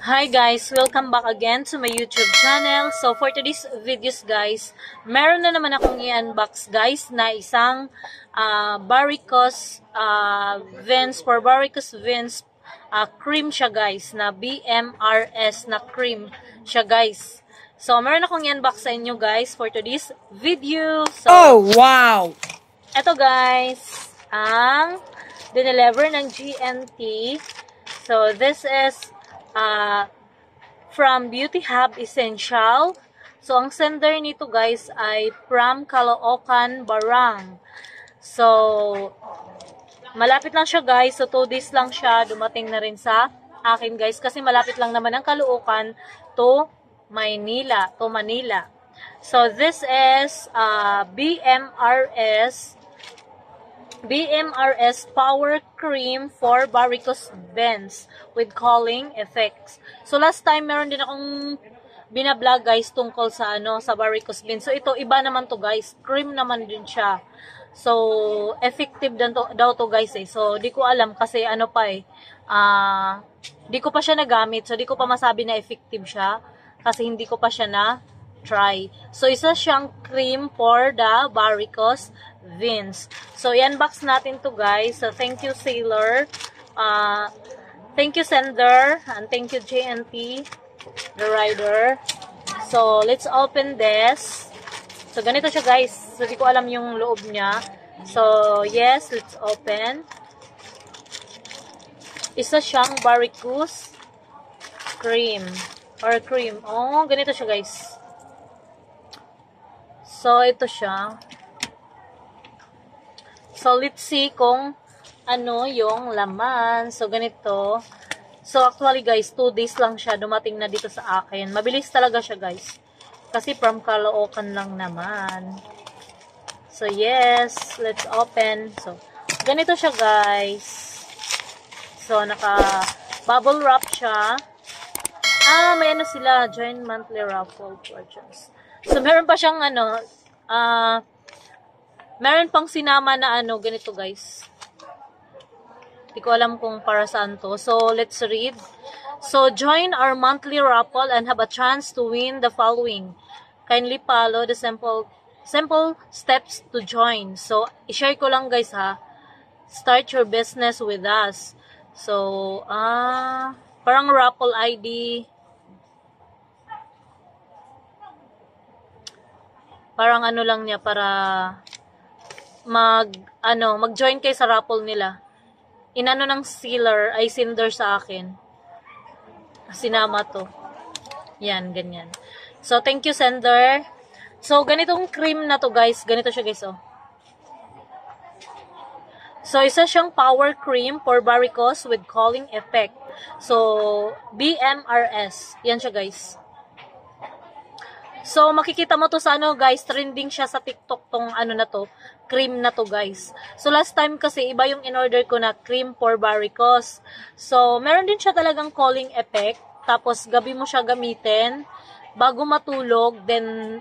Hi guys! Welcome back again to my YouTube channel. So for today's videos guys, meron na naman akong i-unbox guys na isang varicose veins for varicose veins cream siya guys, na BMRS na cream siya guys. So meron akong i-unbox sa inyo guys for today's video. So, oh wow! Eto guys, ang dineliver ng GNT. So this is from Beauty Hub Essential. So, ang sender nito guys ay from Caloocan, Barang. So, malapit lang siya guys. So, 2 days lang siya. Dumating na rin sa akin guys. Kasi malapit lang naman ang Caloocan to Manila. So, this is BMRS Power Cream for Varicose Veins with Calling Effects. So last time meron din akong binablog guys tungkol sa sa varicose veins. So ito iba naman to guys. Cream naman din siya. So effective daw to guys eh. So di ko alam kasi di ko pa siya nagamit. So di ko pa masabi na effective siya kasi hindi ko pa siya na try. So isa siyang cream for the varicose veins. So, i-unbox natin to guys. So, thank you seller. Thank you sender. And thank you JNT, the rider. So, let's open this. So, ganito siya guys. So, di ko alam yung loob niya. So, yes, let's open. Isa siyang varicose cream. Or cream. Oh, ganito siya guys. So, ito siya. So, let's see kung ano yung laman. So, ganito. So, actually guys, 2 days lang siya. Dumating na dito sa akin. Mabilis talaga siya guys. Kasi from Caloocan lang naman. So, yes. Let's open. So, ganito siya guys. So, naka-bubble wrap siya. May sila. Join monthly raffle purchase. So, meron pa siyang meron pang sinama na ganito guys. Hindi ko alam kung para saan to. So, let's read. So, join our monthly raffle and have a chance to win the following. Kindly follow the simple steps to join. So, i-share ko lang guys ha. Start your business with us. So, parang raffle ID. Parang lang niya para mag-join kayo sa raffle nila. Inano ng sender sa akin. Sinama to. Yan, ganyan. So, thank you sender. So, ganitong cream na to guys. Ganito siya guys, oh. So, isa siyang power cream for varicose with calling effect. So, BMRS. Yan siya guys. So, makikita mo to sa guys, trending siya sa TikTok tong na to, cream na to guys. So, last time kasi iba yung in-order ko na cream for varicose. So, meron din siya talagang calling effect. Tapos, gabi mo siya gamitin bago matulog. Then,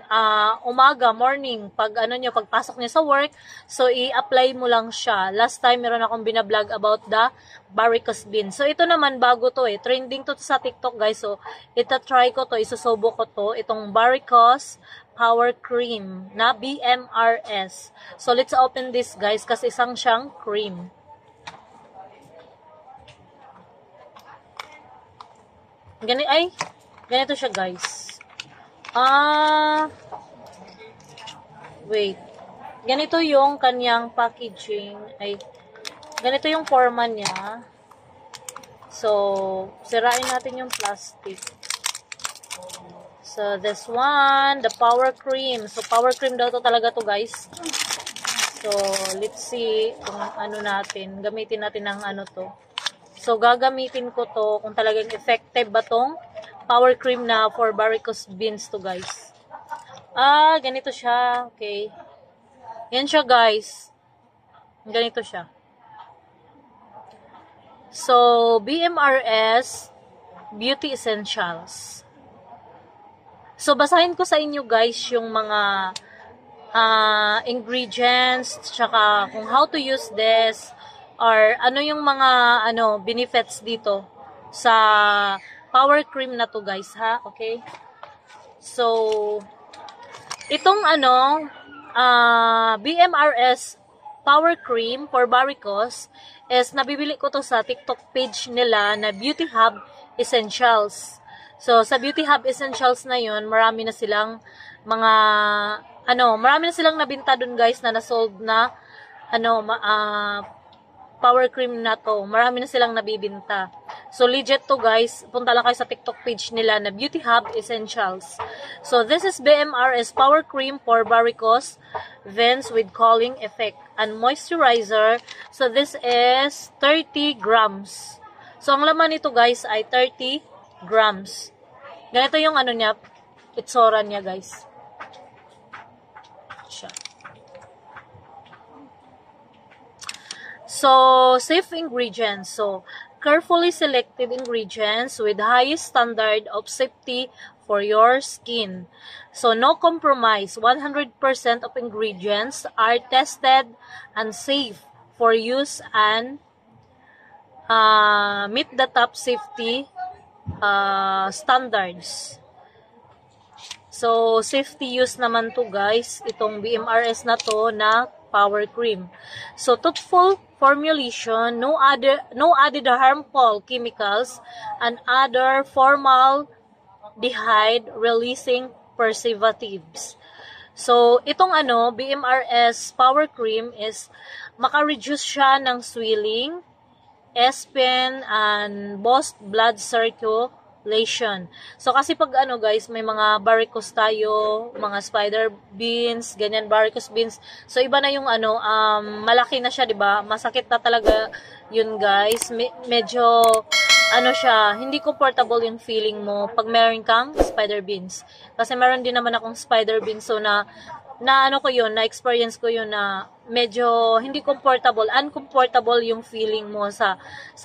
umaga, morning, pagpasok niya sa work. So, i-apply mo lang siya. Last time, meron akong binablog about the varicose veins. So, ito naman, bago to eh. Trending to sa TikTok, guys. So, ita-try ko to, isusubo ko to. Itong varicose power cream na BMRS. So, let's open this, guys, kasi isang siyang cream. Ganito siya, guys. Wait. Ganito yung kanyang packaging. Ganito yung forma niya. So, sirain natin yung plastic. So, this one, the power cream. So, power cream daw to talaga to guys. So, let's see kung natin. Gamitin natin ng to. So, gagamitin ko to kung talagang effective ba tong power cream na for varicose veins to guys. Ganito siya. Okay. Yan siya guys. Ganito siya. So, BMRS Beauty Essentials. So, basahin ko sa inyo guys yung mga ingredients, tsaka kung how to use this, or ano yung mga benefits dito sa power cream na to guys, ha? Okay? So, itong BMRS Power Cream for Varicose is nabibili ko to sa TikTok page nila na Beauty Hub Essentials. So, sa Beauty Hub Essentials na yun, marami na silang nabinta dun guys na nasold na power cream na to. Marami na silang nabibinta. So, legit to guys. Punta lang kayo sa TikTok page nila na Beauty Hub Essentials. So, this is BMRS Power Cream for Varicose Veins with Cooling Effect and Moisturizer. So, this is 30 grams. So, ang laman nito guys ay 30 grams. Ganito yung niya, itsura niya guys. Siya. So, safe ingredients. So, carefully selected ingredients with highest standard of safety for your skin. So, no compromise. 100% of ingredients are tested and safe for use and meet the top safety standards. So, safety use naman to guys, itong BMRS na to na power cream. So, truthful formulation, no added harmful chemicals and other formaldehyde releasing preservatives. So, itong BMRS power cream is maka-reduce siya ng swelling, S-pen, and boost blood circulation. So, kasi pag guys, may mga varicose tayo, mga spider beans, ganyan, varicose beans. So, iba na yung malaki na siya, di ba? Masakit na talaga yun, guys. Medyo, siya, hindi comfortable yung feeling mo pag meron kang spider beans. Kasi meron din naman akong spider beans, so na-experience ko yun na medyo hindi uncomfortable yung feeling mo sa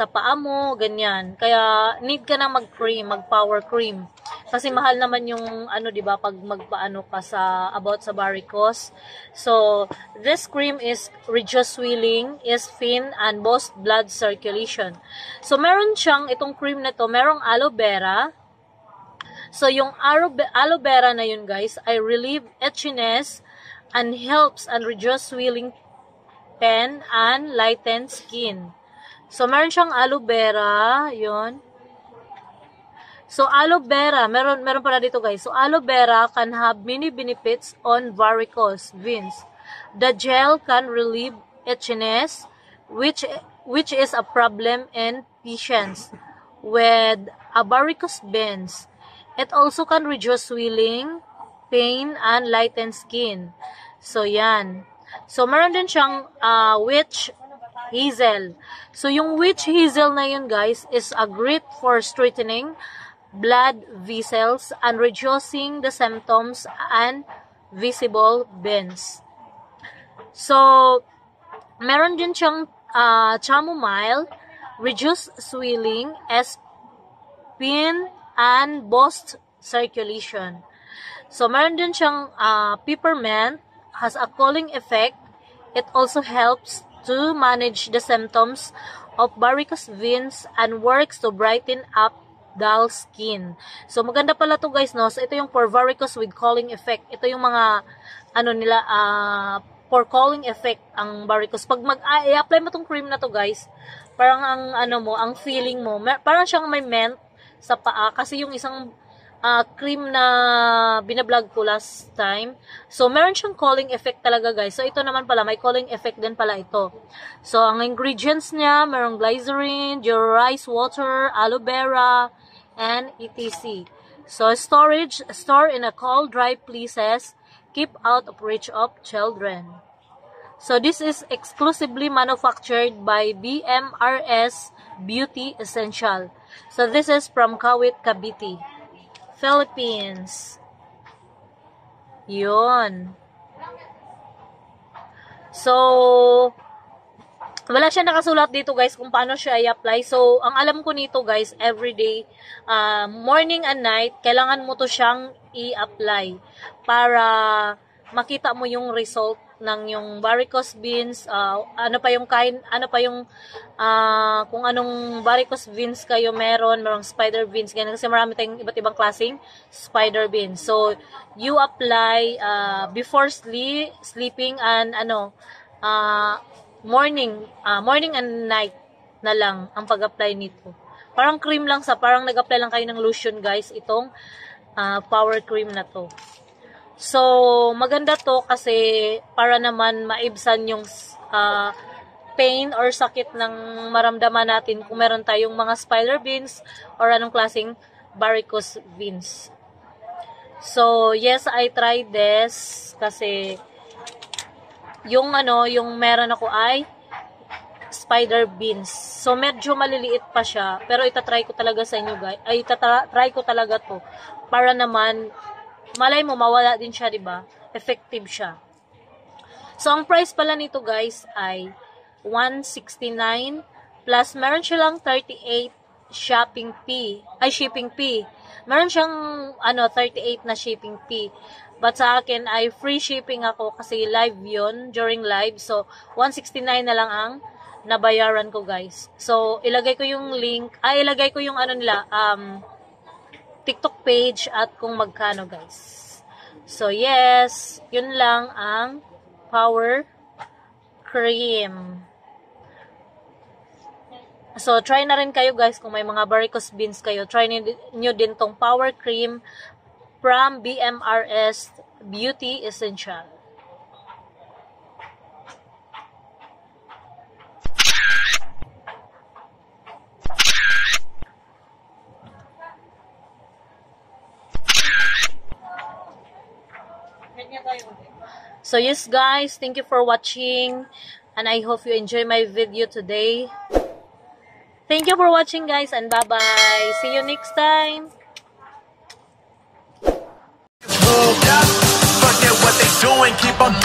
paa mo, ganyan. Kaya need ka na mag-power cream. Kasi mahal naman yung diba, pag magpaano ka about sa varicose. So, this cream is reduce swelling, is thin, and boost blood circulation. So, meron siyang, itong cream na to, merong aloe vera. So, yung aloe vera na yun, guys, ay relieve itchiness and helps and reduce swelling, pain, and lighten skin. So, meron siyang aloe vera, yun. So, aloe vera, meron pala dito, guys. So, aloe vera can have many benefits on varicose veins. The gel can relieve itchiness, which is a problem in patients with varicose veins. It also can reduce swelling, pain, and lighten skin. So, yan. So, meron din siyang witch hazel. So, yung witch hazel na yun, guys, is a great for strengthening blood vessels and reducing the symptoms and visible veins. So, meron din siyang chamomile, reduce swelling, pain, and boost circulation. So, meron din siyang peppermint, has a cooling effect. It also helps to manage the symptoms of varicose veins and works to brighten up dull skin. So, maganda pala to guys, no? So, ito yung for varicose with cooling effect. Ito yung mga, for cooling effect ang varicose. Pag i-apply mo tong cream na to guys, parang ang feeling mo, parang siyang may mint sa paa. Kasi yung isang cream na binablog ko last time. So, meron siyang cooling effect talaga, guys. So, ito naman pala, may cooling effect din pala ito. So, ang ingredients niya, merong glycerin, rice water, aloe vera, and etc. So, storage, store in a cold, dry places, keep out of reach of children. So, this is exclusively manufactured by BMRS Beauty Essential. So, this is from Kawit, Cavite, Philippines. Yun. So, wala siya nakasulat dito guys kung paano siya i-apply. So, ang alam ko nito guys, everyday, morning and night, kailangan mo to siyang i-apply para makita mo yung result ng yung varicose veins, ano pa yung kung anong varicose veins kayo merong spider veins, ganyan, kasi marami tayong iba't ibang klaseng spider veins. So, you apply before sleeping and morning and night na lang ang pag-apply nito. Parang cream lang parang nag-apply lang kayo ng lotion guys, itong power cream na to. So, maganda to kasi para naman maibsan yung pain or sakit ng maramdaman natin kung meron tayong mga spider veins or anong klaseng varicose veins. So, yes, I tried this kasi yung meron ako ay spider veins. So, medyo maliliit pa siya, pero itatry ko talaga sa inyo guys. Itatry ko talaga to para naman malay mo, mawala din siya, diba? Effective siya. So, ang price pala nito, guys, ay $169 plus meron silang 38 shipping fee. Meron siyang 38 na shipping fee. But sa akin ay free shipping ako kasi live yon during live. So, $169 na lang ang nabayaran ko, guys. So, ilagay ko yung link, ilagay ko yung TikTok page at kung magkano guys. So yes, yun lang ang power cream. So try na rin kayo guys kung may mga varicose veins kayo. Try nyo din tong power cream from BMRS Beauty Essential. So yes guys, thank you for watching and I hope you enjoy my video today. Thank you for watching guys and bye bye. See you next time. Forget what they doing, keep on